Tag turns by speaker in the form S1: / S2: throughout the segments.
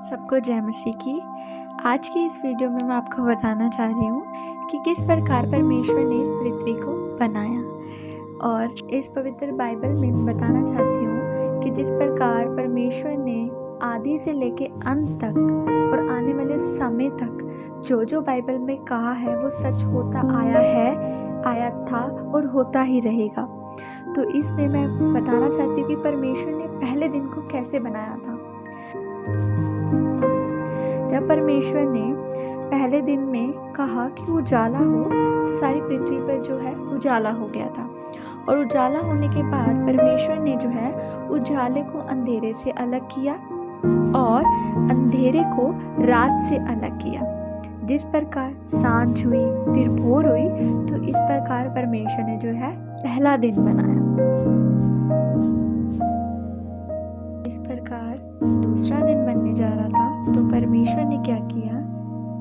S1: सबको जय मसीह की। आज की इस वीडियो में मैं आपको बताना चाह रही हूँ कि किस प्रकार परमेश्वर ने इस पृथ्वी को बनाया। और इस पवित्र बाइबल में मैं बताना चाहती हूँ कि जिस प्रकार परमेश्वर ने आदि से लेके अंत तक और आने वाले समय तक जो बाइबल में कहा है वो सच होता आया है, आया था और होता ही रहेगा। तो इसमें मैं बताना चाहती हूँ कि परमेश्वर ने पहले दिन को कैसे बनाया था। जब परमेश्वर ने पहले दिन में कहा कि उजाला हो, तो सारी पृथ्वी पर जो है उजाला हो गया था। और उजाला होने के बाद परमेश्वर ने जो है उजाले को अंधेरे से अलग किया और अंधेरे को रात से अलग किया। जिस प्रकार सांझ हुई फिर भोर हुई, तो इस प्रकार परमेश्वर ने जो है पहला दिन बनाया। इस प्रकार दूसरा दिन बनने जा रहा था, तो परमेश्वर ने क्या किया,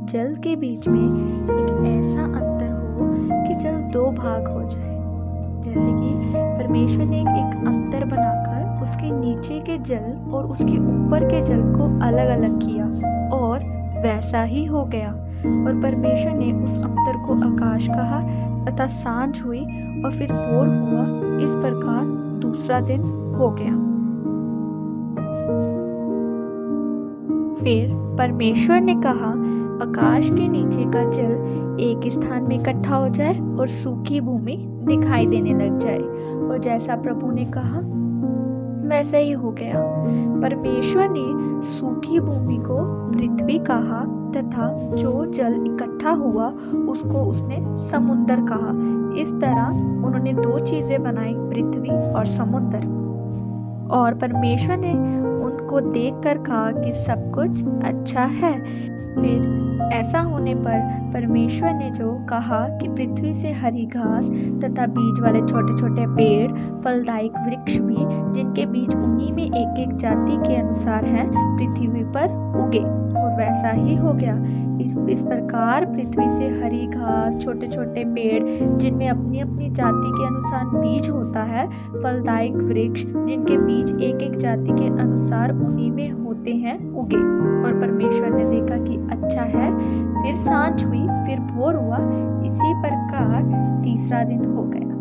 S1: जल के बीच में एक ऐसा अंतर हो कि जल दो भाग हो जाए। जैसे कि परमेश्वर ने एक अंतर बनाकर उसके नीचे के जल और उसके ऊपर के जल को अलग अलग किया और वैसा ही हो गया। और परमेश्वर ने उस अंतर को आकाश कहा तथा सांझ हुई और फिर भोर हुआ। इस प्रकार दूसरा दिन हो गया। फिर परमेश्वर ने कहा आकाश के नीचे का जल एक स्थान में इकट्ठा हो जाए और सूखी भूमि दिखाई देने लग जाए। और जैसा प्रभु ने कहा वैसा ही हो गया। परमेश्वर ने सूखी भूमि को पृथ्वी कहा तथा जो जल इकट्ठा हुआ उसको उसने समुद्र कहा। इस तरह उन्होंने दो चीजें बनाई, पृथ्वी और समुद्र। और परमेश्वर ने उनको देखकर कहा कि सब कुछ अच्छा है। फिर ऐसा होने पर परमेश्वर ने जो कहा कि पृथ्वी से हरी घास तथा बीज वाले छोटे छोटे पेड़, फलदायक वृक्ष भी, जिनके बीज उन्हीं में एक एक जाति के अनुसार हैं, पृथ्वी पर उगे। और वैसा ही हो गया। इस प्रकार पृथ्वी से हरी घास, छोटे छोटे पेड़ जिनमें अपनी अपनी जाति के अनुसार बीज होता है, फलदायक वृक्ष जिनके बीज एक एक जाति के अनुसार उन्हीं में होते हैं, उगे। और परमेश्वर ने देखा कि अच्छा है। फिर सांझ हुई फिर भोर हुआ। इसी प्रकार तीसरा दिन हो गया।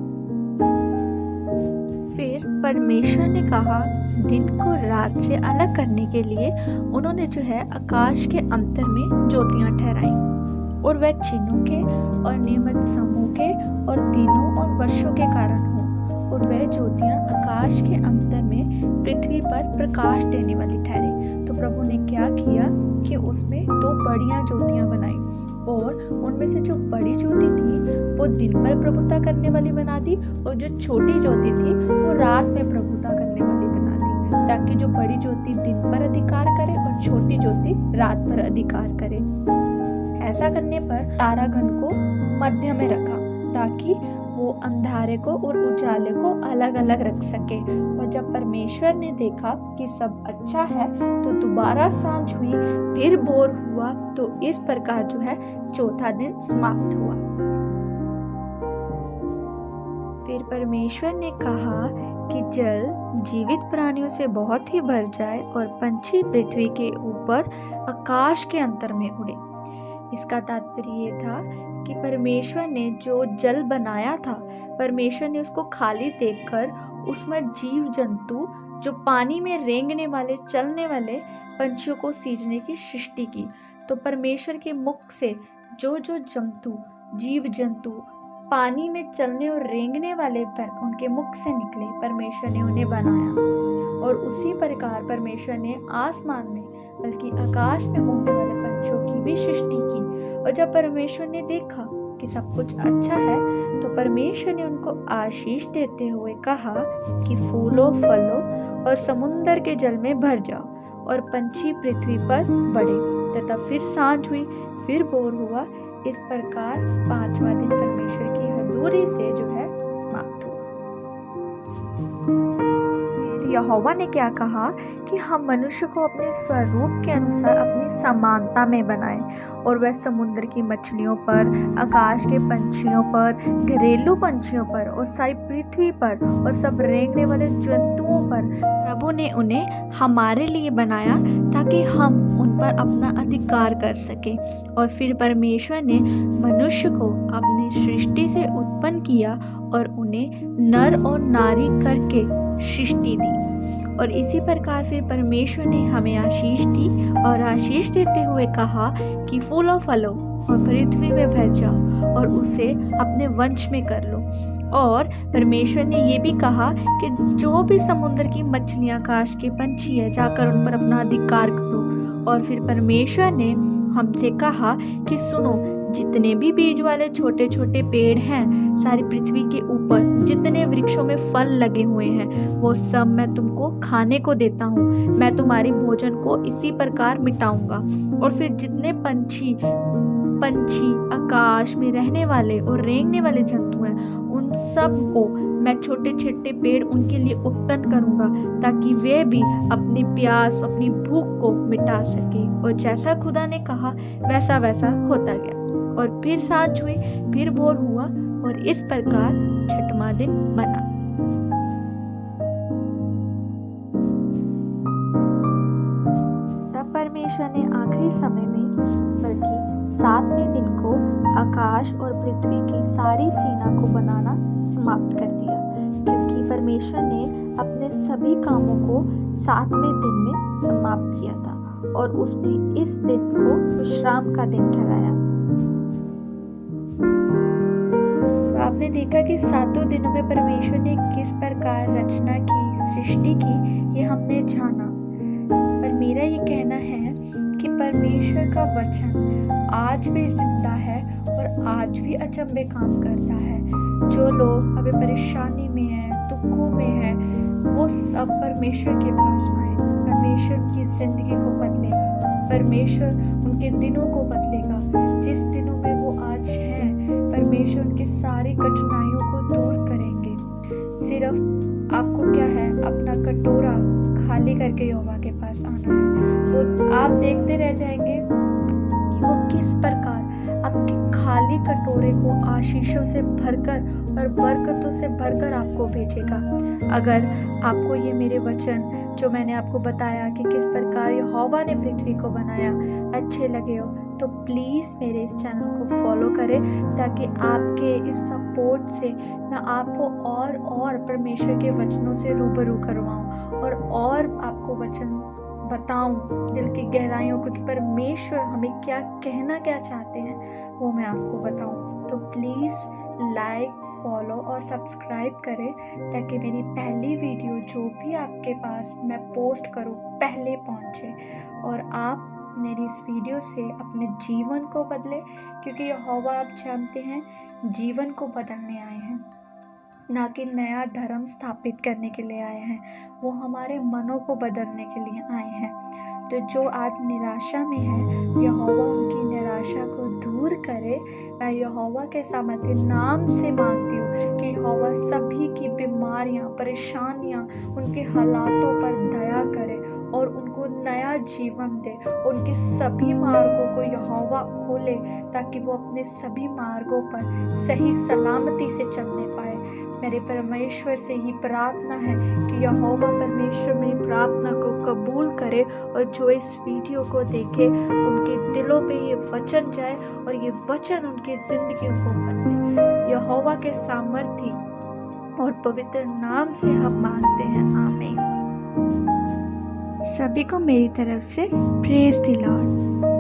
S1: फिर परमेश्वर ने कहा दिन को रात से अलग करने के लिए उन्होंने जो है आकाश के अंतर में ज्योतियां ठहराई। और वह चिन्हों के और नियमित समूह के और दिनों और वर्षों के कारण हो। और वह ज्योतियां आकाश के अंतर में पृथ्वी पर प्रकाश देने वाली ठहरी। तो प्रभु ने क्या किया कि उसमें दो बढ़िया ज्योतियां बनाई। और उनमें से जो बड़ी ज्योति थी वो दिन भर प्रभुता करने वाली बना दी, और जो छोटी ज्योति थी वो रात में प्रभुता करने वाली बना दी, ताकि जो बड़ी ज्योति दिन पर अधिकार करे और छोटी ज्योति रात पर अधिकार करे। ऐसा करने पर तारागण को मध्य में रखा, ताकि वो अंधारे को और उजाले को अलग अलग रख सके। और जब परमेश्वर ने देखा कि सब अच्छा है, तो दोबारा सांझ हुई फिर भोर हुआ। तो इस प्रकार जो है चौथा दिन समाप्त हुआ। फिर परमेश्वर ने कहा कि जल जीवित प्राणियों से बहुत ही भर जाए और पंछी पृथ्वी के ऊपर आकाश के अंतर में उड़े। इसका तात्पर्य ये था कि परमेश्वर ने जो जल बनाया था, परमेश्वर ने उसको खाली देखकर उसमें जीव जंतु, जो पानी में रेंगने वाले चलने वाले पंछियों को सींचने की सृष्टि की। तो परमेश्वर के मुख से जो जंतु, जीव जंतु पानी में चलने और रेंगने वाले उनके मुख से निकले, परमेश्वर ने उन्हें बनाया। और उसी प्रकार परमेश्वर ने आसमान में बल्कि आकाश में उड़ने वाले पंछियों की भी सृष्टि की। और जब परमेश्वर ने देखा कि सब कुछ अच्छा है, तो परमेश्वर ने उनको आशीष देते हुए कहा कि फूलो फलो और समुद्र के जल में भर जाओ और पंछी पृथ्वी पर बढ़े। तथा फिर सांझ हुई फिर भोर हुआ। इस प्रकार पांचवा दिन परमेश्वर की हजूरी से जो है समाप्त हुआ। यहोवा ने क्या कहा कि हम मनुष्य को अपने स्वरूप के अनुसार अपनी समानता में बनाएं, और वह समुद्र की मछलियों पर, आकाश के पंछियों पर, घरेलू पंछियों पर और सारी पृथ्वी पर और सब रेंगने वाले जंतुओं पर। प्रभु ने उन्हें हमारे लिए बनाया ताकि हम उन पर अपना अधिकार कर सकें। और फिर परमेश्वर ने मनुष्य को अपनी सृष्टि से उत्पन्न किया और उन्हें नर और नारी करके सृष्टि दी। और इसी प्रकार फिर परमेश्वर ने हमें आशीष दी और आशीष देते हुए कहा कि फूलो फलो और पृथ्वी में भर जाओ और उसे अपने वंश में कर लो। और परमेश्वर ने ये भी कहा कि जो भी समुद्र की मछलियां, आकाश के पंछी है, जाकर उन पर अपना अधिकार करो। और फिर परमेश्वर ने हमसे कहा कि सुनो, जितने भी बीज वाले छोटे छोटे पेड़ हैं, सारी पृथ्वी के ऊपर जितने वृक्षों में फल लगे हुए हैं, वो सब मैं तुमको खाने को देता हूँ। मैं तुम्हारी भोजन को इसी प्रकार मिटाऊंगा। और फिर जितने पंछी आकाश में रहने वाले और रेंगने वाले जंतु हैं, उन सब को मैं छोटे छोटे पेड़ उनके लिए उत्पन्न करूंगा ताकि वे भी अपनी प्यास, अपनी भूख को मिटा सके। और जैसा खुदा ने कहा वैसा वैसा होता गया। और फिर सांझ हुई, फिर भोर हुआ और इस प्रकार छठवां दिन बना। तब परमेश्वर ने आखिरी समय में, बल्कि 7वें दिन को, आकाश और पृथ्वी की सारी सेना को बनाना समाप्त कर दिया, क्योंकि परमेश्वर ने अपने सभी कामों को 7वें दिन में समाप्त किया था और उसने इस दिन को विश्राम का दिन ठहराया। तो आपने देखा कि 7 दिनों में परमेश्वर ने किस प्रकार रचना की, सृष्टि की, ये हमने जाना। पर मेरा ये कहना है कि परमेश्वर का वचन आज भी जिंदा है और आज भी अचंभे काम करता है। जो लोग अभी परेशानी में हैं, दुखों में हैं, वो सब परमेश्वर के पास आए। परमेश्वर उनकी जिंदगी को बदलेगा, परमेश्वर उनके दिनों को बदलेगा। जिस दिनों में वो आज हैं, परमेश्वर उनकी सारी कठिनाइयों को दूर करेंगे। सिर्फ आपको क्या है, अपना कटोरा खाली करके यहोवा के पास आना है। वो आप देखते रह जाएंगे कि वो किस प्रकार आपके खाली कटोरे को आशीषों से भरकर और बरकतों से भरकर आपको भेजेगा। अगर आपको ये मेरे वचन जो मैंने आपको बताया कि किस प्रकार यहोवा ने पृथ्वी को बनाया अच्छे लगे हो, तो प्लीज़ मेरे इस चैनल को फॉलो करें ताकि आपके इस सपोर्ट से मैं आपको और परमेश्वर के वचनों से रूबरू करवाऊँ और आपको वचन बताऊं दिल की गहराइयों को कि परमेश्वर हमें क्या कहना क्या चाहते हैं, वो मैं आपको बताऊं। तो प्लीज़ लाइक, फॉलो और सब्सक्राइब करें ताकि मेरी पहली वीडियो जो भी आपके पास मैं पोस्ट करूं पहले पहुंचे और आप मेरी इस वीडियो से अपने जीवन को बदले, क्योंकि यहोवा आप जानते हैं जीवन को बदलने आए हैं, ना कि नया धर्म स्थापित करने के लिए आए हैं। वो हमारे मनों को बदलने के लिए आए हैं। तो जो आज निराशा में है, यहोवा उनकी निराशा को दूर करे। मैं यहोवा के सामर्थ्य नाम से मांगती हूँ कि यहोवा सभी की बीमारियाँ, परेशानियाँ, उनके हालातों पर दया करे और उनको नया जीवन दे। उनके सभी मार्गों को यहोवा खोले ताकि वो अपने सभी मार्गों पर सही सलामती से चलने पाए। मेरे परमेश्वर से ही प्रार्थना है कि यहोवा परमेश्वर मेरी प्रार्थना को कबूल करे और जो इस वीडियो को देखे उनके दिलों पे ये वचन जाए और ये वचन उनकी जिंदगियों को बदले। यहोवा के सामर्थी और पवित्र नाम से हम मांगते हैं, आमीन। सभी को मेरी तरफ से प्रेज द लॉर्ड।